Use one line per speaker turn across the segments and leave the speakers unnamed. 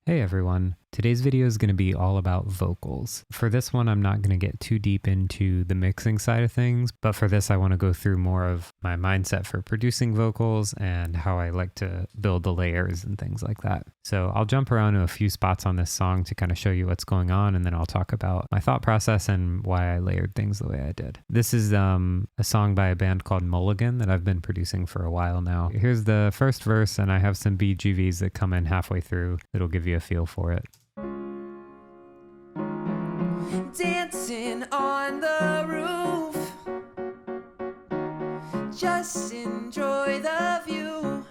Hey everyone, today's video is going to be all about vocals. For this one, I'm not going to get too deep into the mixing side of things, but for this I want to go through more of my mindset for producing vocals and how I like to build the layers and things like that. So I'll jump around to a few spots on this song to kind of show you what's going on, and then I'll talk about my thought process and why I layered things the way I did. This is a song by a band called Mulligan that I've been producing for a while now. Here's the first verse, and I have some BGVs that come in halfway through that'll give you a feel for it.
Dancing on the roof, just enjoy the view.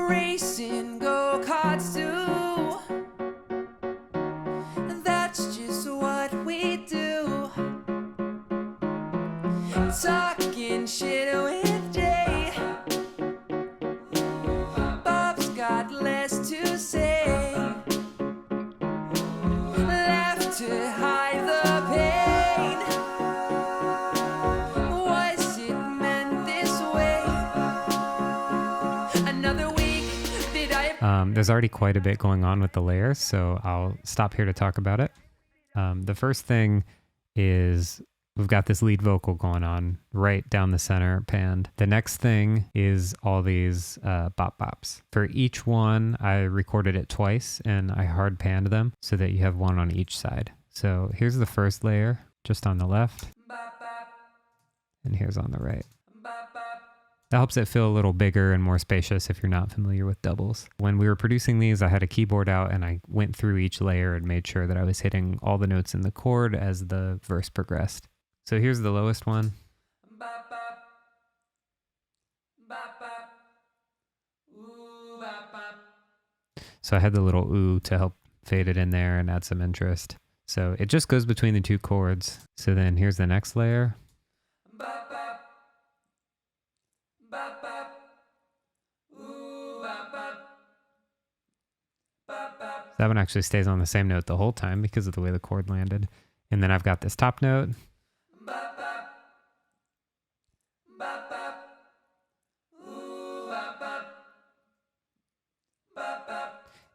Racing go-karts too, that's just what we do. Talking shit with Jay, Bob's got less to say. To hide the pain, was it meant this way? Another week, did I...
There's already quite a bit going on with the layers, so I'll stop here to talk about it. The first thing is we've got this lead vocal going on right down the center panned. The next thing is all these bop bops. For each one, I recorded it twice and I hard panned them so that you have one on each side. So here's the first layer just on the left, and here's on the right. That helps it feel a little bigger and more spacious if you're not familiar with doubles. When we were producing these, I had a keyboard out and I went through each layer and made sure that I was hitting all the notes in the chord as the verse progressed. So here's the lowest one. So I had the little ooh to help fade it in there and add some interest. So it just goes between the two chords. So then here's the next layer. That one actually stays on the same note the whole time because of the way the chord landed. And then I've got this top note.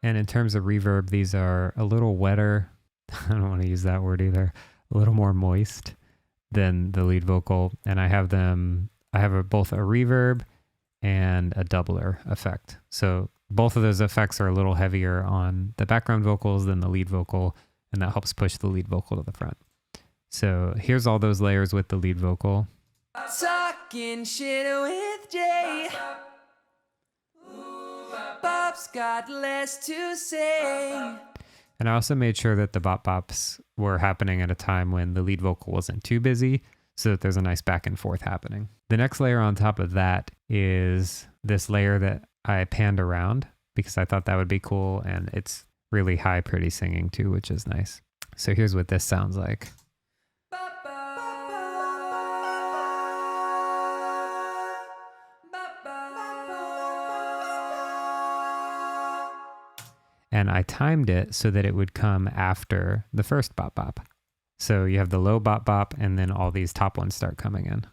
And in terms of reverb, these are a little wetter. I don't want to use that word either. A little more moist than the lead vocal. And I have both a reverb and a doubler effect. So both of those effects are a little heavier on the background vocals than the lead vocal, and that helps push the lead vocal to the front. So here's all those layers with the lead vocal.
Talking shit with Jay, Bob's got less to say.
And I also made sure that the bop bops were happening at a time when the lead vocal wasn't too busy, so that there's a nice back and forth happening. The next layer on top of that is this layer that I panned around because I thought that would be cool, and it's really high, pretty singing too, which is nice. So here's what this sounds like. And I timed it so that it would come after the first bop bop. So you have the low bop bop, and then all these top ones start coming in.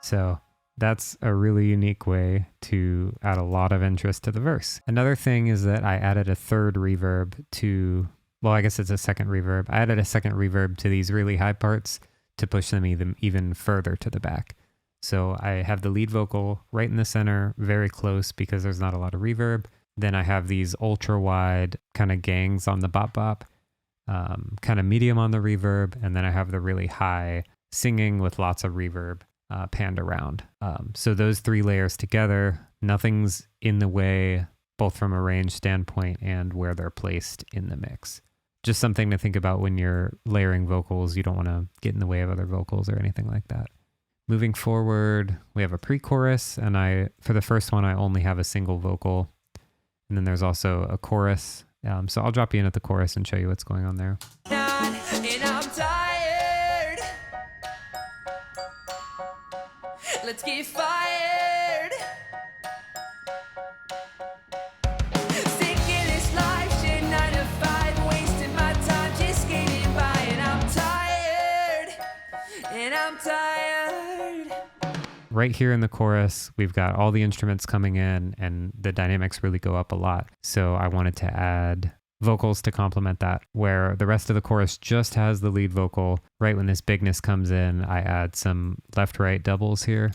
So that's a really unique way to add a lot of interest to the verse. Another thing is that I added a third reverb to... Well, I guess it's a second reverb. I added a second reverb to these really high parts to push them even further to the back. So I have the lead vocal right in the center, very close because there's not a lot of reverb. Then I have these ultra wide kind of gangs on the bop bop, kind of medium on the reverb. And then I have the really high singing with lots of reverb panned around. So those three layers together, nothing's in the way, both from a range standpoint and where they're placed in the mix. Just something to think about when you're layering vocals. You don't want to get in the way of other vocals or anything like that. Moving forward, we have a pre-chorus, and for the first one, I only have a single vocal. And then there's also a chorus. So I'll drop you in at the chorus and show you what's going on there.
And I'm tired. Let's get fired. Sick of this life, shit, 9 to 5, wasting my time just skating by, and I'm tired.
Right here in the chorus, we've got all the instruments coming in and the dynamics really go up a lot. So I wanted to add vocals to complement that, where the rest of the chorus just has the lead vocal. Right when this bigness comes in, I add some left-right doubles here.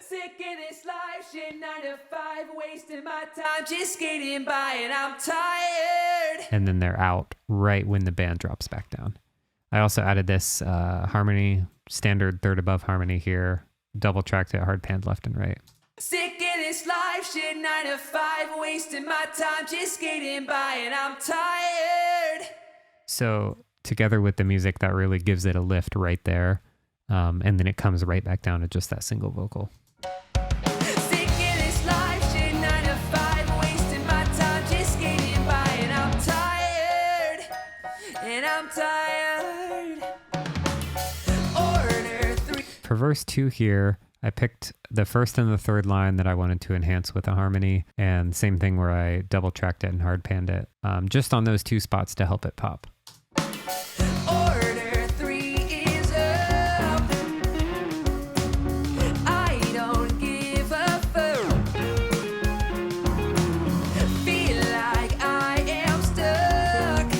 Sick of this life, shit, 9 to 5, wasting my time just skating by, and I'm tired.
And then they're out right when the band drops back down. I also added this harmony, standard third above harmony here, double tracked it, hard panned left and right.
Sick of this life, shit, 9 to 5, wasting my time just skating by, and I'm tired.
So together with the music, that really gives it a lift right there. And then it comes right back down to just that single vocal.
Sick of this life, shit, 9 to 5, wasting my time just skating by, and I'm tired. And I'm tired. Order 3.
For verse 2 here, I picked the first and the third line that I wanted to enhance with a harmony, and same thing where I double tracked it and hard panned it, just on those two spots to help it pop.
Order 3 is up. I don't give a fuck. Feel like I am stuck,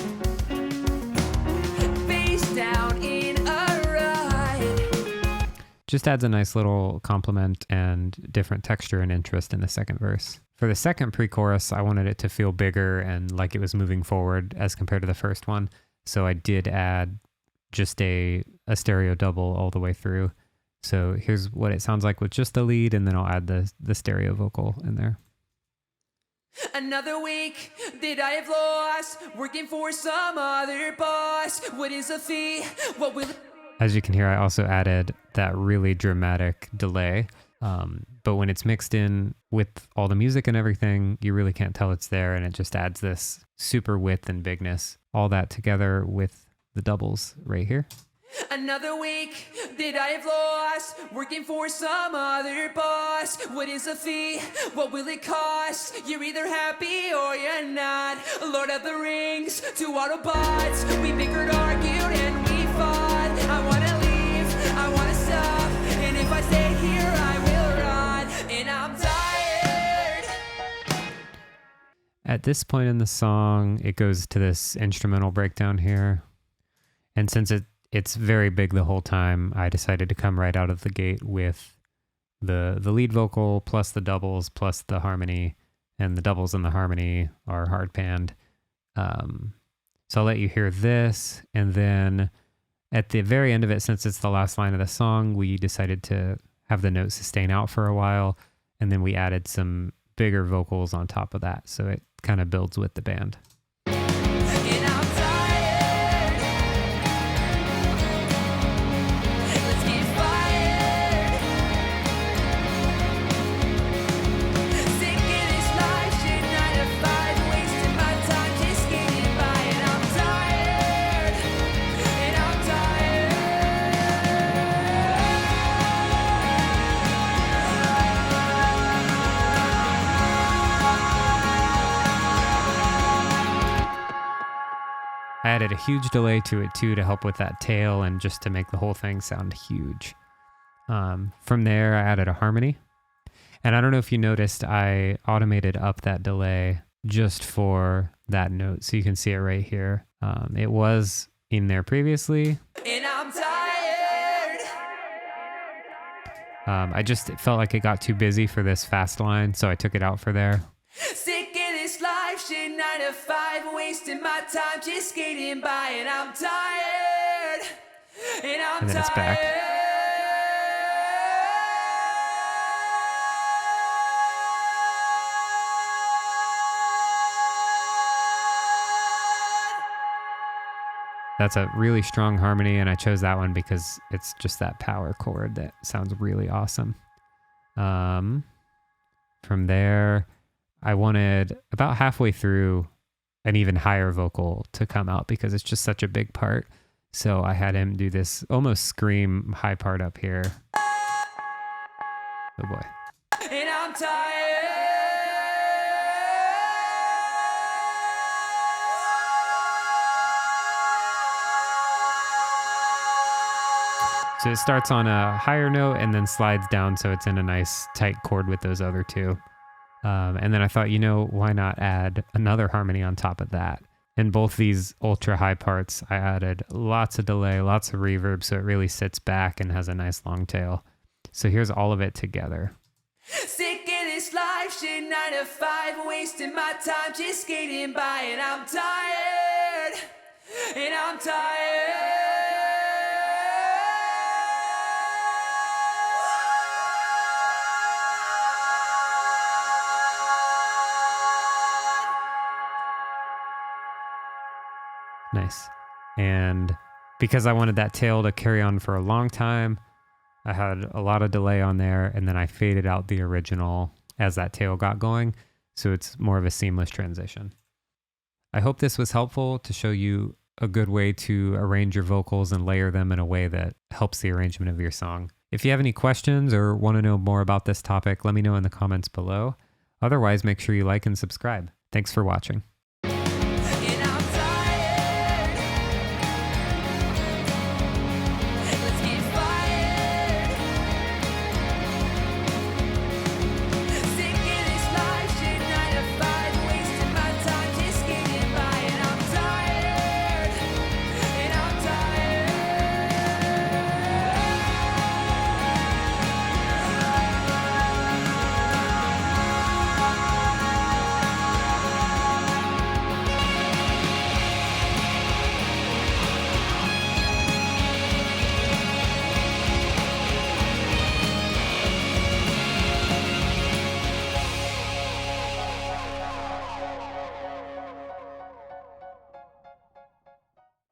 face down in a rut.
Just adds a nice little complement and different texture and interest in the second verse. For the second pre-chorus, I wanted it to feel bigger and like it was moving forward as compared to the first one. So I did add just a stereo double all the way through. So here's what it sounds like with just the lead, and then I'll add the stereo vocal in there.
Another week that I have lost, working for some other boss. What is a fee? What will it...
As you can hear, I also added that really dramatic delay. But when it's mixed in with all the music and everything, you really can't tell it's there, and it just adds this super width and bigness. All that together with the doubles right here.
Another week that I have lost, working for some other boss. What is a fee? What will it cost? You're either happy or you're not. Lord of the Rings, 2 Autobots. We bickered, argued, and we fought. I wanna leave, I wanna stop, and if I stay here, I will rot. And I'm tired.
At this point in the song, it goes to this instrumental breakdown here. And since it's very big the whole time, I decided to come right out of the gate with the lead vocal plus the doubles plus the harmony, and the doubles and the harmony are hard panned. So I'll let you hear this, and then at the very end of it, since it's the last line of the song, we decided to have the note sustain out for a while, and then we added some bigger vocals on top of that, so it kind of builds with the band.
And I'm tired. Let's get fired. Sick of this life, shit, 9 to 5, wasting my time just getting by. And I'm tired. And I'm tired.
I added a huge delay to it too to help with that tail and just to make the whole thing sound huge. From there, I added a harmony. And I don't know if you noticed, I automated up that delay just for that note. So you can see it right here. It was in there previously.
And I'm tired.
I just felt like it got too busy for this fast line, so I took it out for there.
Sick of this life, shit, 9 to 5, wasting my time just skating by, and I'm tired. And I'm
And then it's back.
tired.
That's a really strong harmony, and I chose that one because it's just that power chord that sounds really awesome. From there, I wanted about halfway through an even higher vocal to come out because it's just such a big part. So I had him do this almost scream high part up here. Oh boy.
And I'm tired.
So So it starts on a higher note and then slides down so it's in a nice tight chord with those other two. And then I thought, why not add another harmony on top of that? In both these ultra high parts, I added lots of delay, lots of reverb, so it really sits back and has a nice long tail. So here's all of it together.
Sick of this life, shit 9 to 5, wasting my time just skating by, and I'm tired, and I'm tired.
Nice. And because I wanted that tail to carry on for a long time, I had a lot of delay on there, and then I faded out the original as that tail got going, so it's more of a seamless transition. I hope this was helpful to show you a good way to arrange your vocals and layer them in a way that helps the arrangement of your song. If you have any questions or want to know more about this topic, let me know in the comments below. Otherwise, make sure you like and subscribe. Thanks for watching.